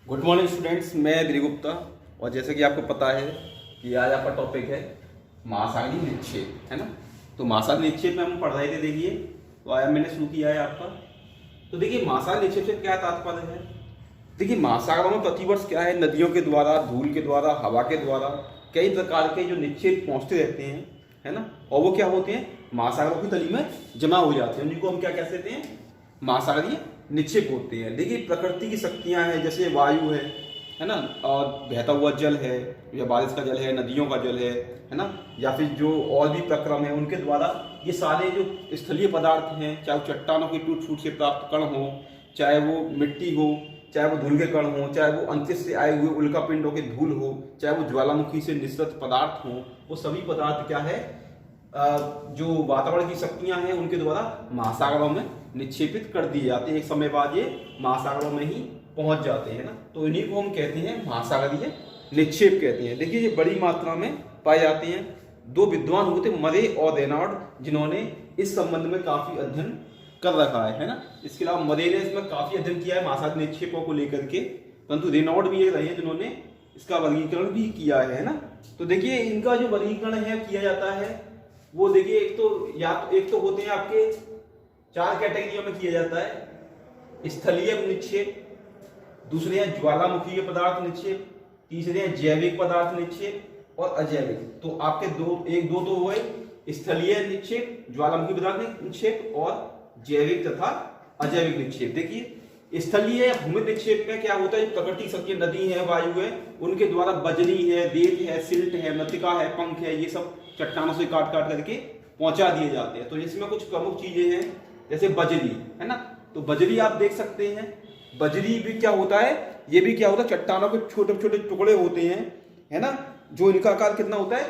Good morning students, मैं गिरी गुप्ता। और जैसे कि आपको पता है कि आज आपका टॉपिक है महासागरीय निक्षेप, है ना। तो महासागरीय निक्षेप में हम पढ़ रहे थे। देखिए, तो आया मैंने शुरू किया है आपका। तो देखिए, महासागरीय निक्षेप से क्या तात्पर्य है। देखिए, महासागरों में प्रतिवर्ष क्या है, नदियों के द्वारा, धूल के द्वारा, हवा के द्वारा कई प्रकार के जो निक्षेप पहुंचते रहते हैं, है ना। और वो क्या होते हैं, महासागरों की तली में जमा हो जाते हैं। उनको हम क्या कह सकते हैं, महासागरीय निक्षेप होते हैं। देखिए, प्रकृति की शक्तियां हैं, जैसे वायु है ना, और बहता हुआ जल है, या बारिश का जल है, नदियों का जल है ना, या फिर जो और भी प्रक्रम है उनके द्वारा ये सारे जो स्थलीय पदार्थ हैं, चाहे वो चट्टानों की टूट फूट से प्राप्त कण हो, चाहे वो मिट्टी हो, चाहे वो धूल के कण हो, चाहे वो अंतरिक्ष से आए हुए उल्का पिंडों के धूल हो, चाहे वो ज्वालामुखी से निसृत पदार्थ हो, वो सभी पदार्थ क्या है, जो वातावरण की शक्तियां हैं उनके द्वारा महासागरों में निक्षेपित कर दिए जाते हैं। एक समय बाद ये महासागरों में ही पहुंच जाते हैं ना। तो इन्हीं को हम कहते हैं महासागरीय निक्षेप कहते हैं। देखिए, ये बड़ी मात्रा में पाए जाते हैं। दो विद्वान हुए थे, मरे और रेनॉल्ड, जिन्होंने इस संबंध में काफी अध्ययन कर रखा है ना। इसके अलावा मरे ने इसमें काफी अध्ययन किया है महासागरीय निक्षेपों को लेकर के, परंतु रेनॉल्ड भी ये रहे हैं जिन्होंने इसका वर्गीकरण भी किया है ना। तो देखिए, इनका जो वर्गीकरण है किया जाता है, वो देखिए, एक तो होते हैं आपके 4 कैटेगरियों में किया जाता है। स्थलीय निक्षेप, दूसरे हैं ज्वालामुखीय पदार्थ निक्षेप, तीसरे हैं जैविक पदार्थ निक्षेप और अजैविक। तो आपके दो तो हुए स्थलीय निक्षेप, ज्वालामुखी पदार्थ निक्षेप और जैविक तथा अजैविक निक्षेप। देखिए, स्थलीय भूमि निक्षेप में क्या होता है, प्रकृति शक्ति, नदी है, वायु है, उनके द्वारा बजरी है, रेत है, सिल्ट है, मृत्तिका है, पंख है, ये सब चट्टानों से काट काट करके पहुंचा दिए जाते हैं। तो इसमें कुछ प्रमुख चीजें हैं, जैसे बजरी है ना। तो बजरी आप देख सकते हैं, बजरी भी क्या होता है, ये भी क्या होता है, चट्टानों के छोटे छोटे टुकड़े होते हैं, है ना। जो इनका आकार कितना होता है,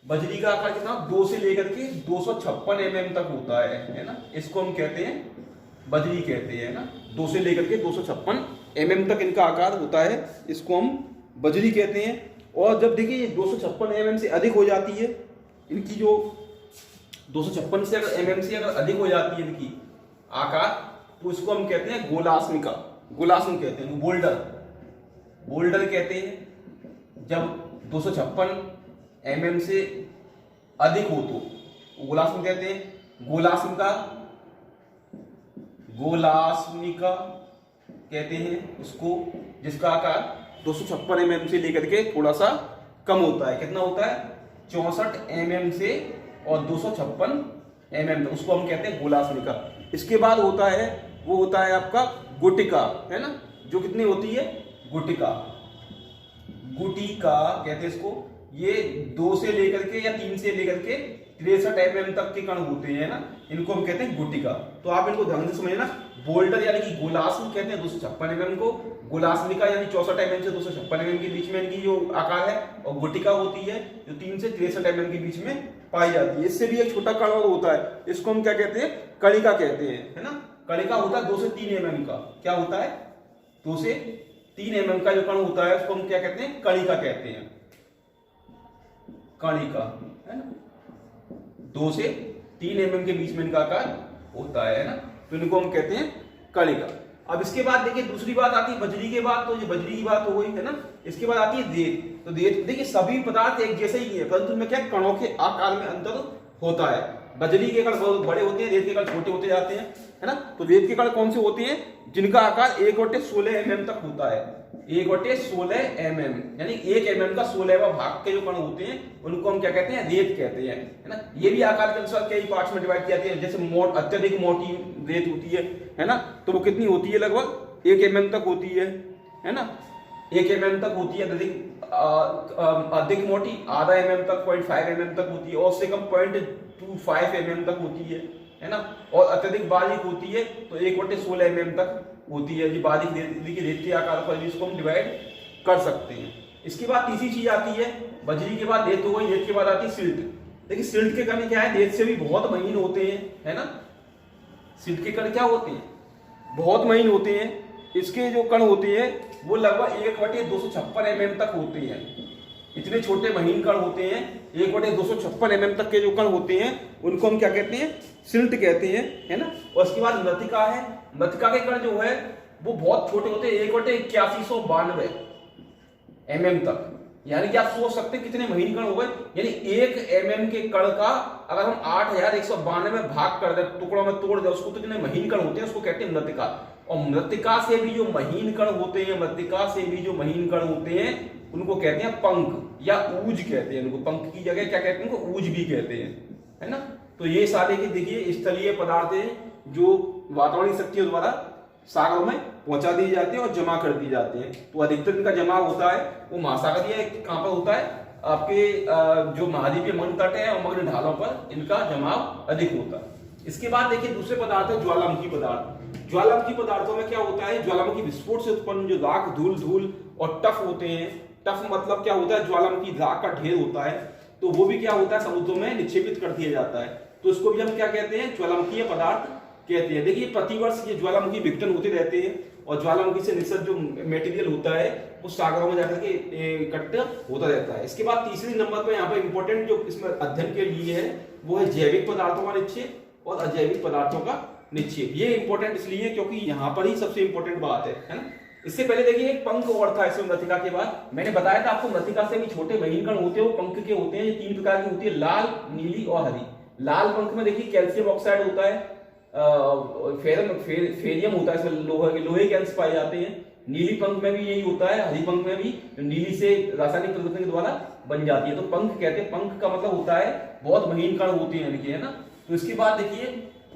बजरी का आकार कितना, 2 से लेकर के 256 mm तक होता है ना। इसको हम कहते हैं बजरी कहते हैं ना। 2 से लेकर के 256 mm तक इनका आकार होता है, इसको हम बजरी कहते हैं। और जब देखिए 256 mm से अधिक हो जाती है इनकी, जो 256 से अगर mm से अगर अधिक हो जाती है इनकी आकार, तो इसको हम कहते हैं गोलास्मिका, गोलास्म कहते हैं, बोल्डर कहते हैं। जब 256 mm से अधिक हो तो गोलास्म कहते हैं। गोलास्मिका कहते हैं उसको, जिसका आकार 256 mm से लेकर के थोड़ा सा कम होता है। कितना होता है, 64 mm से और 256 mm, उसको हम कहते हैं गोलास्मिका। इसके बाद होता है, वो होता है आपका गुटिका, है ना। जो कितनी होती है, गुटिका कहते हैं इसको। ये 2 से लेकर के या 3 से लेकर के 63 mm तक के कण होते हैं ना, इनको हम कहते हैं गुटिका। तो आप इनको ध्यान से समझना। बोल्डर यानी कि गोलास्म कहते हैं 256 mm को, गोलास्मिका यानी 64 mm से 256 mm के बीच में इनकी जो आकार है, और गुटिका होती है जो 3 से 63 mm के बीच में पाई जाती है। इससे भी एक छोटा कण और होता है, इसको हम क्या कहते हैं, कणिका कहते हैं, है ना। कणिका होता है 2 से 3 mm का, क्या होता है, 2 से 3 mm का जो कण होता है उसको हम क्या कहते हैं, कणिका कहते हैं, कणिका, है ना। 2 से 3 mm के बीच में इनका आकार होता है ना, तो इनको हम कहते हैं कणिका। अब इसके बाद देखिए, दूसरी बात आती है बजरी के बाद, तो ये बजरी की बात हो गई, है ना। इसके बाद आती है रेत। तो रेत, देखिए सभी पदार्थ एक जैसे ही है, परंतु इनमें क्या कणों के आकार में अंतर होता है। बजरी के कण बहुत बड़े होते हैं, रेत के कण छोटे होते जाते हैं, है ना। तो रेत के कण कौन से होते हैं, जिनका आकार 1/16 mm तक होता है। 1/16 mm यानी 1 mm का 16वां भाग के जो कण होते हैं उनको हम क्या कहते हैं, रेत कहते हैं, है ना। ये भी आकार के अनुसार कई पार्ट्स में डिवाइड किया जाती है। जैसे अत्यधिक मोटी रेत होती है ना, तो वो कितनी होती है, लगभग 1 mm तक होती है ना। 1 mm तक होती है। अधिक मोटी आधा mm तक, 0.5 mm तक होती है, और उससे कम 0.25 mm तक होती है ना। और अत्यधिक बारीक होती है तो 1/16 mm तक होती है। ये बारीक रेत के आकार पर इसको हम डिवाइड कर सकते हैं। इसके बाद तीसरी चीज आती है, बजरी के बाद रेत हो गई, रेत के बाद आती है सिल्ट। देखिए, सिल्ट के कण क्या है, रेत से भी बहुत महीन होते हैं, है ना। सिल्ट के कण क्या होते हैं, बहुत महीन होते हैं। इसके जो कण होते हैं वो लगभग 1/256 mm तक होते हैं। इतने छोटे महीन कण होते हैं, 1/256 mm तक के जो कण होते हैं उनको हम क्या कहते हैं, सिल्ट कहते हैं, है ना। और उसके बाद मृत्तिका है। मृत्तिका के कण जो है वो बहुत छोटे होते हैं, 1/8192 mm तक। यानी कि आप सोच सकते हैं कितने महीन कण हो गए। यानी 1 mm के कण का अगर हम 8192 में भाग कर दे, टुकड़ों में तोड़ दे उसको, तो कितने महीन कण होते हैं, उसको कहते हैं मृत्तिका। और मृत्तिका से भी जो महीन कण होते हैं, मृत्तिका से भी जो महीन कण होते हैं उनको कहते हैं पंख या ऊज कहते हैं। उनको पंख की जगह क्या कहते हैं, उनको ऊज भी कहते हैं, है ना। तो ये सारे के देखिए स्थलीय पदार्थ हैं जो वातावरणीय शक्तियों द्वारा सागरों में पहुंचा दिए जाते हैं और जमा कर दिए जाते हैं। तो अधिकतर इनका जमाव होता है वो महासागरीय कहां पर होता है, आपके जो महाद्वीपीय मग्न तट है और मग्न ढालों पर इनका जमाव अधिक होता है। इसके बाद देखिए दूसरे पदार्थ है ज्वालामुखी पदार्थ। ज्वालामुखी पदार्थों में क्या होता है, ज्वालामुखी विस्फोट से उत्पन्न जो राख, धूल और टफ होते हैं। टफ मतलब क्या होता है, ज्वालामुखी राख का ढेर होता है, तो वो भी क्या होता है समुद्रों में निक्षेपित कर दिया जाता है। तो इसको भी हम क्या कहते हैं, ज्वालामुखी पदार्थ कहते हैं। देखिए प्रतिवर्ष ये ज्वालामुखी विघटन होते रहते हैं और ज्वालामुखी से निकलता जो मटेरियल होता है वो सागरों में जाकर के इकट्ठा होता रहता है। इसके बाद तीसरे नंबर पर यहाँ पर इंपॉर्टेंट जो इसमें अध्ययन के लिए है वो है जैविक पदार्थों का निक्षेप और अजैविक पदार्थों का निक्षेप। ये इंपॉर्टेंट इसलिए है क्योंकि यहाँ पर ही सबसे इंपॉर्टेंट बात है ना। इससे पहले देखिए एक पंख और था इसमें मृत्तिका के बाद। मैंने बताया था आपको मृत्तिका से भी छोटे महीन कण होते हैं, वो पंख के होते हैं। ये 3 प्रकार की होती है, लाल, नीली और हरी। लाल पंख में देखिए कैल्शियम ऑक्साइड होता है, फेरियम होता है, इसमें लोहे के अंश पाए जाते हैं। नीली पंख में भी यही होता है, हरी पंख में भी नीली से रासायनिक परिवर्तन के द्वारा बन जाती है। तो पंख कहते हैं, पंख का मतलब होता है बहुत महीन कण होते हैं इनके, है ना। तो इसके बाद देखिए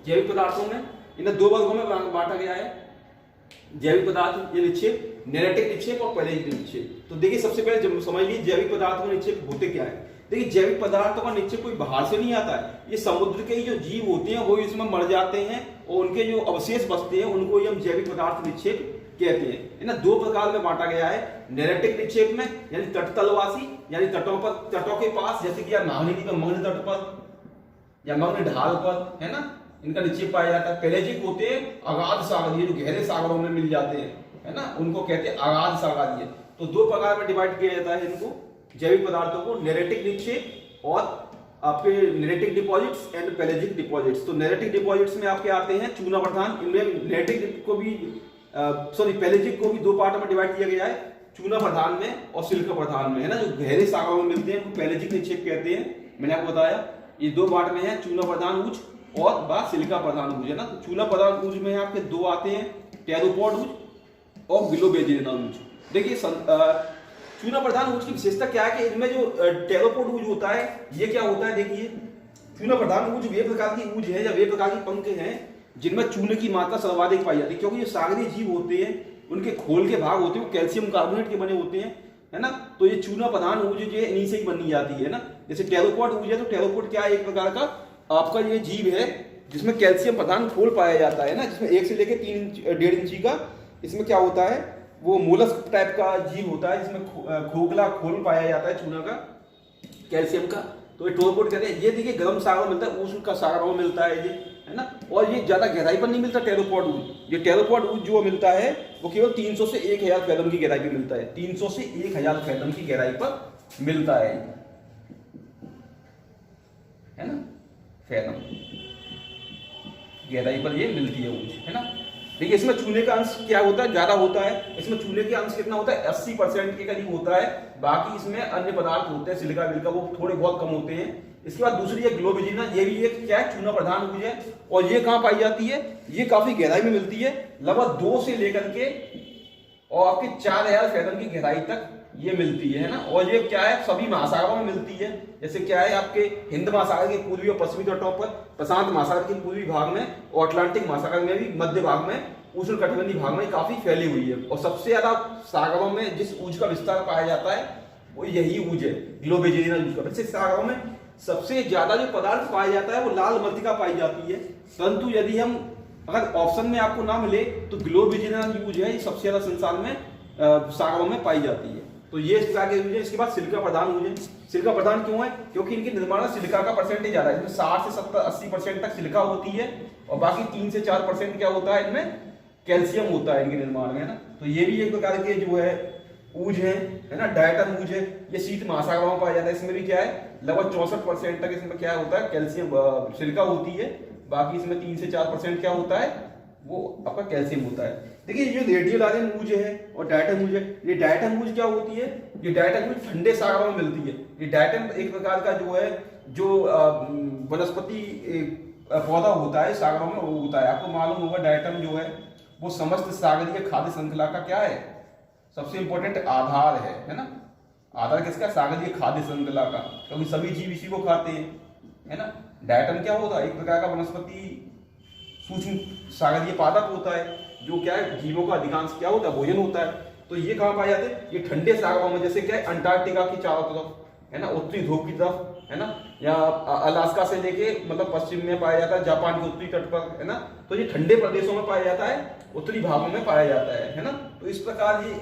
जैविक पदार्थों में इन्हें 2 वर्गों में बांटा गया है। जैविक पदार्थ ये निक्षेप, नेरेटिक निक्षेप और पेलेजिक निक्षेप। तो देखिए सबसे पहले समझ लीजिए जैविक पदार्थों में निक्षेप होते क्या है। देखिए जैविक पदार्थों का निक्षेप कोई बाहर से नहीं आता है, ये समुद्र के ही जो जीव होते हैं वो इसमें मर जाते हैं और उनके जो अवशेष बचते हैं उनको ही हम जैविक पदार्थ निक्षेप कहते हैं। इन्हें 2 प्रकार में बांटा गया है। नेरेटिक निक्षेप में यानी तटतलवासी, यानी तटों के पास, जैसे कि महानदी में मग्न तट पर या मग्न ढाल पर, है ना, इनका निक्षेप पाया जाता है। पेलेजिक होते हैं अगाध सागरीय, जो गहरे सागरों में मिल जाते हैं, है ना, उनको कहते हैं अगाध सागरीय। तो 2 प्रकार में डिवाइड किया जाता है इनको जैविक पदार्थों को, नेरेटिक निक्षेप और आपके नेरेटिक डिपॉजिट्स एंड पेलेजिक डिपॉजिट्स। तो नेरेटिक डिपॉजिट्स में आपके आते हैं चूना प्रधान। इनमें नेरेटिक को भी पेलेजिक को भी 2 पार्ट में डिवाइड किया गया है, चूना प्रधान में और सिलिका प्रधान में, है ना। जो गहरे सागरों में मिलते हैं पेलेजिक निक्षेप कहते हैं। मैंने आपको बताया ये 2 पार्ट में है, चूना प्रधान ऊज और बात सिलिका प्रधान ऊज, है ना। तो चूना प्रधान ऊज में आपके 2 आते हैं, टेरोपोड ऊज और ग्लोबेजिना ऊज। देखिए चूना प्रधान ऊज की विशेषता क्या है कि इनमें जो टेरोपोड ऊज होता है ये क्या होता है, देखिए चूना प्रधान ऊज वे प्रकार की ऊज है या वे प्रकार की पंख हैं जिनमें चूने की मात्रा सर्वाधिक पाई जाती है। क्योंकि जो सागरीय जीव होते हैं उनके खोल के भाग होते हैं वो कैल्शियम कार्बोनेट के बने होते हैं, है ना। तो ये चूना प्रधान ऊज जो है इन्हीं से ही बनी जाती है ना। जैसे टेरोपोड ऊज है तो टेरोपोड क्या है, एक प्रकार का आपका ये जीव है जिसमें कैल्शियम प्रधान खोल पाया जाता है ना, जिसमें 1 से लेकर 3.5 इंची का इसमें क्या होता है वो मोलस्क टाइप का जीव होता है जिसमें खोखला खोल पाया जाता है चूना का, कैल्शियम का। तो ये टेरोपोड कहते हैं। ये देखिए गर्म सागर मिलता है, उष्ण का सागर में मिलता है ये, है ना। और ये ज्यादा गहराई पर नहीं मिलता टेरोपोड ऊज। ये टेरोपोड ऊज जो मिलता है वो केवल 300 से 1000 फैथम की गहराई पर मिलता है, 300 से 1000 फैथम की गहराई पर मिलता है ना, फैथम गहराई पर ये मिलती है ऊज, है ना। देखिए इसमें चूने का अंश क्या होता है, ज्यादा होता है। इसमें चूने का अंश कितना होता है, 80% के करीब होता है। बाकी इसमें अन्य पदार्थ होते हैं सिलिका विलिका, वो थोड़े बहुत कम होते हैं। इसके बाद दूसरी है ग्लोबेजिना। ये भी एक क्या है, चूना प्रधान ऊज है। और ये कहां पाई जाती है, ये काफी गहराई में मिलती है, लगभग 2 से लेकर के और आपके 4000 फैथम की गहराई तक ये मिलती है ना। और ये क्या है, सभी महासागरों में मिलती है। जैसे क्या है आपके हिंद महासागर के पूर्वी और पश्चिमी तटों पर, प्रशांत महासागर के पूर्वी भाग में और अटलांटिक महासागर में भी, मध्य भाग में, उष्ण कटिबंधीय भाग में काफी फैली हुई है। और सबसे ज्यादा सागरों में जिस ऊज का विस्तार पाया जाता है वो यही ऊज है, ग्लोबेजिना ऊज का। वैसे सागरों में सबसे ज्यादा जो पदार्थ पाया जाता है वो लाल मृत्तिका पाई जाती है, परंतु यदि हम अगर ऑप्शन में आपको ना मिले तो ग्लोबेजिना ऊज है, ये सबसे ज्यादा संसार में सागरों में पाई जाती है। तो ये इस प्रकार के ऊज है। इसके बाद सिलिका प्रधान ऊज है। सिलिका प्रधान क्यों है, क्योंकि इनके निर्माण में सिलिका का परसेंटेज ज्यादा है। इसमें 60 से 70-80% तक सिलिका होती है और बाकी 3 से 4% क्या होता है, इनमें कैल्शियम होता है इनके निर्माण में, है ना। तो ये भी एक प्रकार के जो है ऊज है ना, डायटम ऊज है। ये शीत महासागरों में पाया जाता है। इसमें भी क्या है, लगभग 64% तक इसमें क्या होता है, कैल्शियम सिलिका होती है। बाकी इसमें 3 से 4% क्या होता है, वो आपका कैल्शियम होता है। देखिए ये रेडियल आर्यन मूज है और डायटम मूज है। ये डायटम मूज क्या होती है? ये डायटम मूज ठंडे सागरों में मिलती है। ये डायटम एक प्रकार का जो है जो वनस्पति पौधा होता है सागरों में वो होता है। आपको मालूम होगा डायटम जो है वो समस्त सागरीय खाद्य श्रृंखला का क्या है? सबसे इंपॉर्टेंट आधार है ना। आधार किसका? सागरीय खाद्य श्रृंखला का, क्योंकि सभी जीव इसी को खाते हैं, है ना। डायटम क्या होता है? एक प्रकार का वनस्पति सूक्ष्म सागरीय पादप होता है जो क्या है जीवों का अधिकांश क्या होता है? भोजन होता है। तो ये कहाँ पाए जाते हैं? ये ठंडे सागरों में, जैसे क्या है अंटार्कटिका की चारों तरफ, है ना, उत्तरी ध्रुव की तरफ, है ना, या अलास्का से लेके मतलब पश्चिम में पाया जाता है, जापान के उत्तरी तट पर, है ना। तो ये ठंडे प्रदेशों में पाया जाता है, उत्तरी भागों में पाया जाता है ना। तो इस प्रकार ये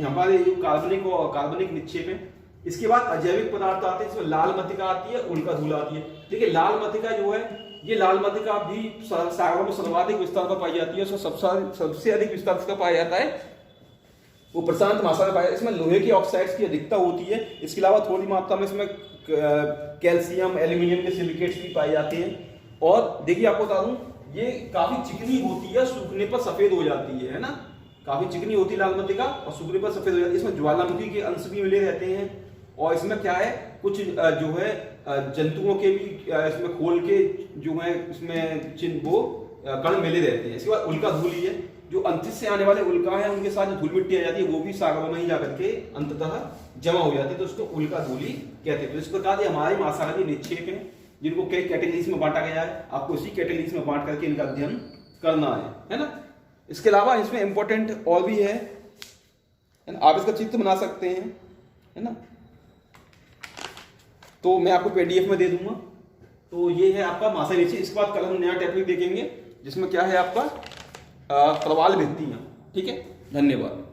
हमारे कार्बनिक निक्षेप है। इसके बाद अजैविक पदार्थ आते हैं, इसमें लाल मृत्तिका आती है, उल्का धूल आती है। देखिए लाल मृत्तिका जो है, ये लाल मृत्तिका भी सागरों में सर्वाधिक विस्तार पर पाई जाती है। उसमें सबसे अधिक विस्तार इसका पाया जाता है वो प्रशांत महासागर में पाया जाता है। इसमें लोहे की ऑक्साइड्स की अधिकता होती है। इसके अलावा थोड़ी मात्रा में इसमें कैल्शियम, एल्यूमिनियम के सिलिकेट्स भी पाए जाते हैं। और देखिए आपको बता दूं ये काफी चिकनी होती है, सूखने पर सफेद हो जाती है ना। काफी चिकनी होती है लाल मृत्तिका और सूखने पर सफेद हो जाती है। इसमें ज्वालामुखी के अंश भी मिले रहते हैं और इसमें क्या है कुछ जो है जंतुओं के भी इसमें खोल के जो है इसमें वो कण मिले रहते हैं। इसके बाद उल्का धूली है, जो अंतरिक्ष से आने वाले उल्का है उनके साथ जो धूल मिट्टी आ जाती है वो भी सागरों में ही जाकर के अंततः जमा हो जाती है, तो उसको उल्का धूली कहते हैं। तो इस प्रकार हमारे महासागरीय निक्षेप हैं जिनको कई कैटेगरीज में बांटा गया है। आपको इसी कैटेगरीज में बांट करके इनका अध्ययन करना है ना। इसके अलावा इसमें इंपॉर्टेंट और भी है ना, आप इसका चित्र बना सकते हैं, है ना। तो मैं आपको पीडीएफ में दे दूंगा। तो ये है आपका महासागरीय निक्षेप। इसके बाद कल हम नया टॉपिक देखेंगे जिसमें क्या है आपका प्रवाल भित्तियां। ठीक है, धन्यवाद।